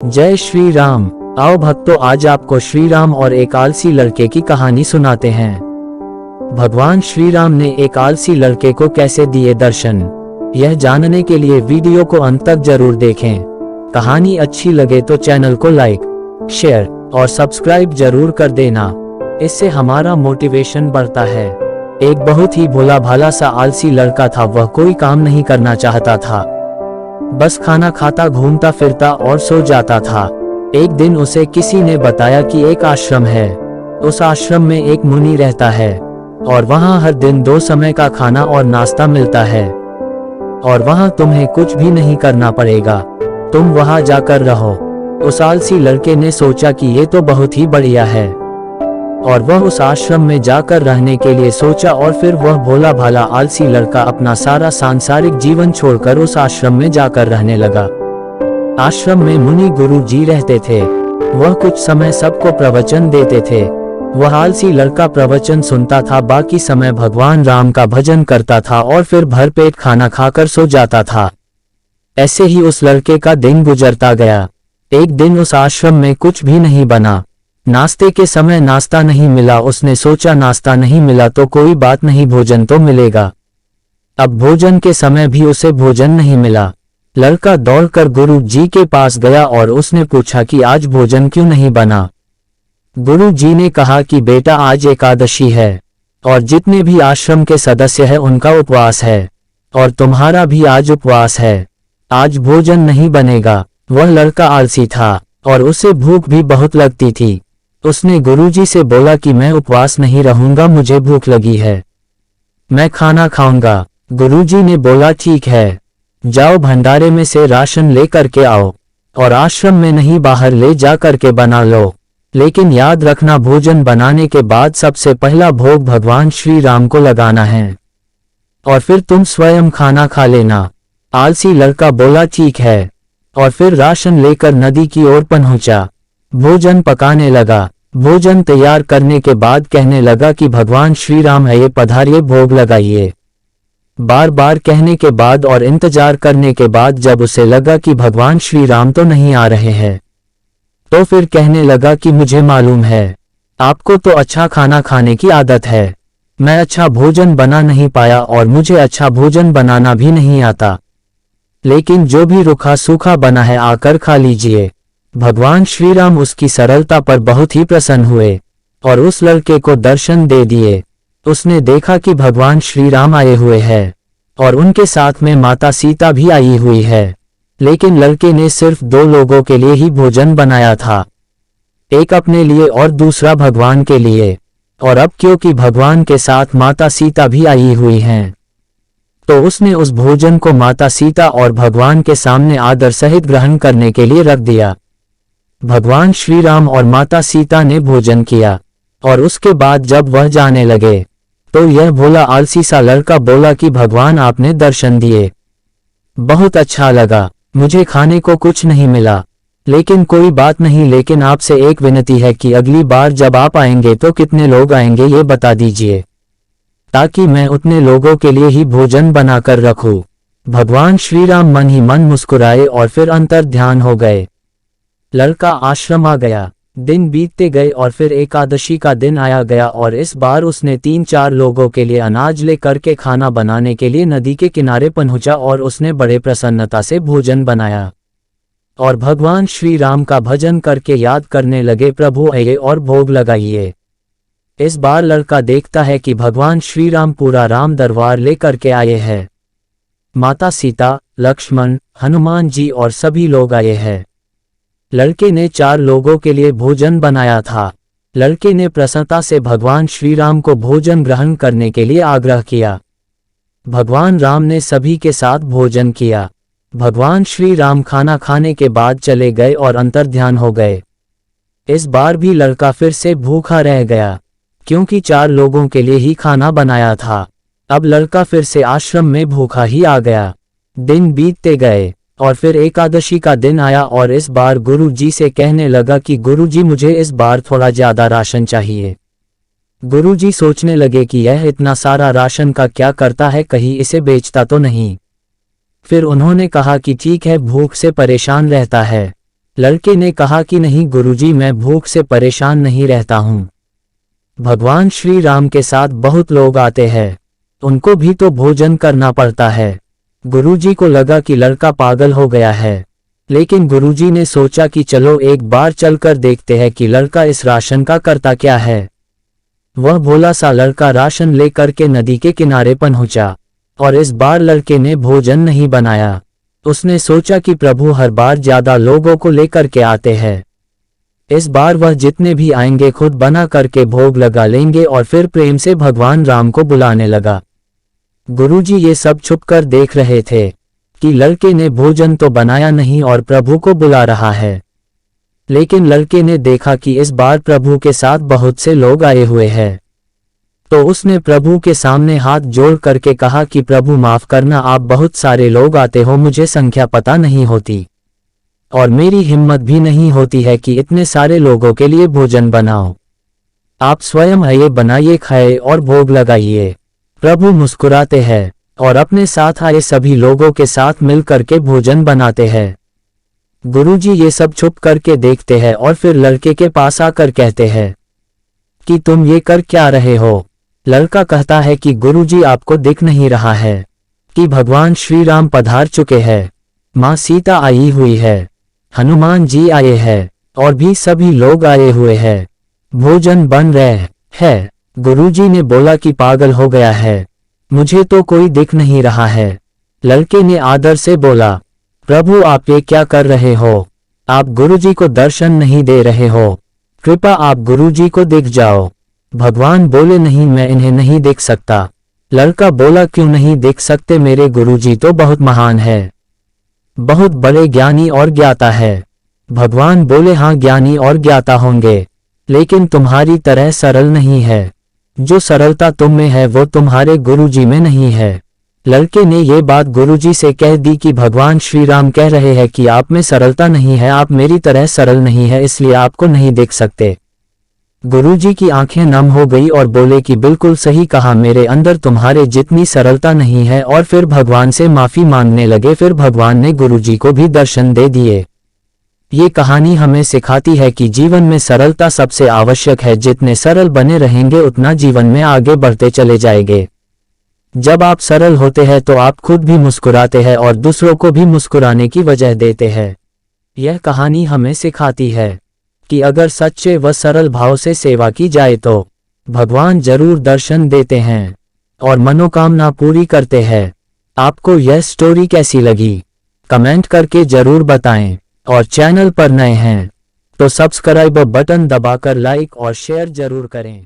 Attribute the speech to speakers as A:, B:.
A: जय श्री राम। आओ भक्तों, आज आपको श्री राम और एक आलसी लड़के की कहानी सुनाते हैं। भगवान श्री राम ने एक आलसी लड़के को कैसे दिए दर्शन, यह जानने के लिए वीडियो को अंत तक जरूर देखें। कहानी अच्छी लगे तो चैनल को लाइक, शेयर और सब्सक्राइब जरूर कर देना, इससे हमारा मोटिवेशन बढ़ता है। एक बहुत ही भोला भाला सा आलसी लड़का था। वह कोई काम नहीं करना चाहता था, बस खाना खाता, घूमता फिरता और सो जाता था। एक दिन उसे किसी ने बताया कि एक आश्रम है, उस आश्रम में एक मुनि रहता है और वहाँ हर दिन 2 समय का खाना और नाश्ता मिलता है और वहाँ तुम्हें कुछ भी नहीं करना पड़ेगा, तुम वहाँ जाकर रहो। उस आलसी लड़के ने सोचा कि ये तो बहुत ही बढ़िया है और वह उस आश्रम में जाकर रहने के लिए सोचा। और फिर वह भोला भाला आलसी लड़का अपना सारा सांसारिक जीवन छोड़कर उस आश्रम में जाकर रहने लगा। आश्रम में मुनि गुरु जी रहते थे। वह कुछ समय सबको प्रवचन देते थे। वह आलसी लड़का प्रवचन सुनता था, बाकी समय भगवान राम का भजन करता था और फिर भरपेट खाना खाकर सो जाता था। ऐसे ही उस लड़के का दिन गुजरता गया। एक दिन उस आश्रम में कुछ भी नहीं बना। नाश्ते के समय नाश्ता नहीं मिला। उसने सोचा नाश्ता नहीं मिला तो कोई बात नहीं, भोजन तो मिलेगा। अब भोजन के समय भी उसे भोजन नहीं मिला। लड़का दौड़कर गुरु जी के पास गया और उसने पूछा कि आज भोजन क्यों नहीं बना। गुरु जी ने कहा कि बेटा, आज एकादशी है और जितने भी आश्रम के सदस्य हैं उनका उपवास है और तुम्हारा भी आज उपवास है, आज भोजन नहीं बनेगा। वह लड़का आलसी था और उसे भूख भी बहुत लगती थी। उसने गुरुजी से बोला कि मैं उपवास नहीं रहूंगा, मुझे भूख लगी है, मैं खाना खाऊंगा। गुरुजी ने बोला ठीक है, जाओ भंडारे में से राशन ले करके आओ और आश्रम में नहीं बाहर ले जा करके बना लो, लेकिन याद रखना भोजन बनाने के बाद सबसे पहला भोग भगवान श्री राम को लगाना है और फिर तुम स्वयं खाना खा लेना। आलसी लड़का बोला ठीक है और फिर राशन लेकर नदी की ओर पहुंचा। भोजन पकाने लगा। भोजन तैयार करने के बाद कहने लगा कि भगवान श्री राम है, ये पधारिए, भोग लगाइए। बार बार कहने के बाद और इंतजार करने के बाद जब उसे लगा कि भगवान श्री राम तो नहीं आ रहे हैं, तो फिर कहने लगा कि मुझे मालूम है आपको तो अच्छा खाना खाने की आदत है, मैं अच्छा भोजन बना नहीं पाया और मुझे अच्छा भोजन बनाना भी नहीं आता, लेकिन जो भी रूखा सूखा बना है आकर खा लीजिए। भगवान श्री राम उसकी सरलता पर बहुत ही प्रसन्न हुए और उस लड़के को दर्शन दे दिए। उसने देखा कि भगवान श्री राम आए हुए हैं और उनके साथ में माता सीता भी आई हुई है, लेकिन लड़के ने सिर्फ 2 लोगों के लिए ही भोजन बनाया था, एक अपने लिए और दूसरा भगवान के लिए। और अब क्योंकि भगवान के साथ माता सीता भी आई हुई हैं, तो उसने उस भोजन को माता सीता और भगवान के सामने आदर सहित ग्रहण करने के लिए रख दिया। भगवान श्री राम और माता सीता ने भोजन किया और उसके बाद जब वह जाने लगे तो यह भोला आलसी सा लड़का बोला कि भगवान आपने दर्शन दिए, बहुत अच्छा लगा, मुझे खाने को कुछ नहीं मिला, लेकिन कोई बात नहीं, लेकिन आपसे एक विनती है कि अगली बार जब आप आएंगे तो कितने लोग आएंगे ये बता दीजिए, ताकि मैं उतने लोगों के लिए ही भोजन बनाकर रखूं। भगवान श्री राम मन ही मन मुस्कुराए और फिर अंतर ध्यान हो गए। लड़का आश्रम आ गया। दिन बीतते गए और फिर एकादशी का दिन आया गया और इस बार उसने 3-4 लोगों के लिए अनाज ले करके खाना बनाने के लिए नदी के किनारे पहुंचा और उसने बड़े प्रसन्नता से भोजन बनाया और भगवान श्री राम का भजन करके याद करने लगे, प्रभु आइए और भोग लगाइए। इस बार लड़का देखता है कि भगवान श्री राम पूरा राम दरबार ले करके आए हैं। माता सीता, लक्ष्मण, हनुमान जी और सभी लोग आए हैं। लड़के ने 4 लोगों के लिए भोजन बनाया था। लड़के ने प्रसन्नता से भगवान श्री राम को भोजन ग्रहण करने के लिए आग्रह किया। भगवान राम ने सभी के साथ भोजन किया। भगवान श्री राम खाना खाने के बाद चले गए और अंतर्ध्यान हो गए। इस बार भी लड़का फिर से भूखा रह गया, क्योंकि 4 लोगों के लिए ही खाना बनाया था। अब लड़का फिर से आश्रम में भूखा ही आ गया। दिन बीतते गए और फिर एकादशी का दिन आया और इस बार गुरु जी से कहने लगा कि गुरु जी, मुझे इस बार थोड़ा ज्यादा राशन चाहिए। गुरु जी सोचने लगे कि यह इतना सारा राशन का क्या करता है, कहीं इसे बेचता तो नहीं। फिर उन्होंने कहा कि ठीक है, भूख से परेशान रहता है, लड़के ने कहा कि नहीं गुरुजी, मैं भूख से परेशान नहीं रहता हूँ। भगवान श्री राम के साथ बहुत लोग आते हैं, उनको भी तो भोजन करना पड़ता है। गुरुजी को लगा कि लड़का पागल हो गया है, लेकिन गुरुजी ने सोचा कि चलो एक बार चलकर देखते हैं कि लड़का इस राशन का करता क्या है। वह भोला सा लड़का राशन लेकर के नदी के किनारे पहुंचा, और इस बार लड़के ने भोजन नहीं बनाया। उसने सोचा कि प्रभु हर बार ज्यादा लोगों को लेकर के आते हैं, इस बार वह जितने भी आएंगे खुद बना करके भोग लगा लेंगे, और फिर प्रेम से भगवान राम को बुलाने लगा। गुरुजी ये सब छुपकर देख रहे थे कि लड़के ने भोजन तो बनाया नहीं और प्रभु को बुला रहा है। लेकिन लड़के ने देखा कि इस बार प्रभु के साथ बहुत से लोग आए हुए हैं, तो उसने प्रभु के सामने हाथ जोड़ करके कहा कि प्रभु माफ करना, आप बहुत सारे लोग आते हो, मुझे संख्या पता नहीं होती और मेरी हिम्मत भी नहीं होती है कि इतने सारे लोगों के लिए भोजन बनाओ। आप स्वयं आइए, बनाइए, खाए और भोग लगाइए। प्रभु मुस्कुराते हैं और अपने साथ आए सभी लोगों के साथ मिल करके भोजन बनाते हैं। गुरुजी ये सब छुप करके देखते हैं और फिर लड़के के पास आकर कहते हैं कि तुम ये कर क्या रहे हो। लड़का कहता है कि गुरुजी आपको दिख नहीं रहा है कि भगवान श्री राम पधार चुके हैं, माँ सीता आई हुई है, हनुमान जी आए हैं और भी सभी लोग आए हुए हैं, भोजन बन रहे है। गुरुजी ने बोला कि पागल हो गया है, मुझे तो कोई दिख नहीं रहा है। लड़के ने आदर से बोला, प्रभु आप ये क्या कर रहे हो, आप गुरुजी को दर्शन नहीं दे रहे हो, कृपा आप गुरुजी को दिख जाओ। भगवान बोले नहीं, मैं इन्हें नहीं देख सकता। लड़का बोला क्यों नहीं देख सकते, मेरे गुरुजी तो बहुत महान है, बहुत बड़े ज्ञानी और ज्ञाता है। भगवान बोले हाँ ज्ञानी और ज्ञाता होंगे, लेकिन तुम्हारी तरह सरल नहीं है, जो सरलता तुम में है वो तुम्हारे गुरुजी में नहीं है। लड़के ने ये बात गुरुजी से कह दी कि भगवान श्री राम कह रहे हैं कि आप में सरलता नहीं है, आप मेरी तरह सरल नहीं है, इसलिए आपको नहीं देख सकते। गुरुजी की आंखें नम हो गई और बोले कि बिल्कुल सही कहा, मेरे अंदर तुम्हारे जितनी सरलता नहीं है, और फिर भगवान से माफी मांगने लगे। फिर भगवान ने गुरुजी को भी दर्शन दे दिए। ये कहानी हमें सिखाती है कि जीवन में सरलता सबसे आवश्यक है, जितने सरल बने रहेंगे उतना जीवन में आगे बढ़ते चले जाएंगे। जब आप सरल होते हैं तो आप खुद भी मुस्कुराते हैं और दूसरों को भी मुस्कुराने की वजह देते हैं। यह कहानी हमें सिखाती है कि अगर सच्चे व सरल भाव से सेवा की जाए तो भगवान जरूर दर्शन देते हैं और मनोकामना पूरी करते हैं। आपको यह स्टोरी कैसी लगी कमेंट करके जरूर बताएं, और चैनल पर नए हैं तो सब्सक्राइब बटन दबाकर लाइक और शेयर जरूर करें।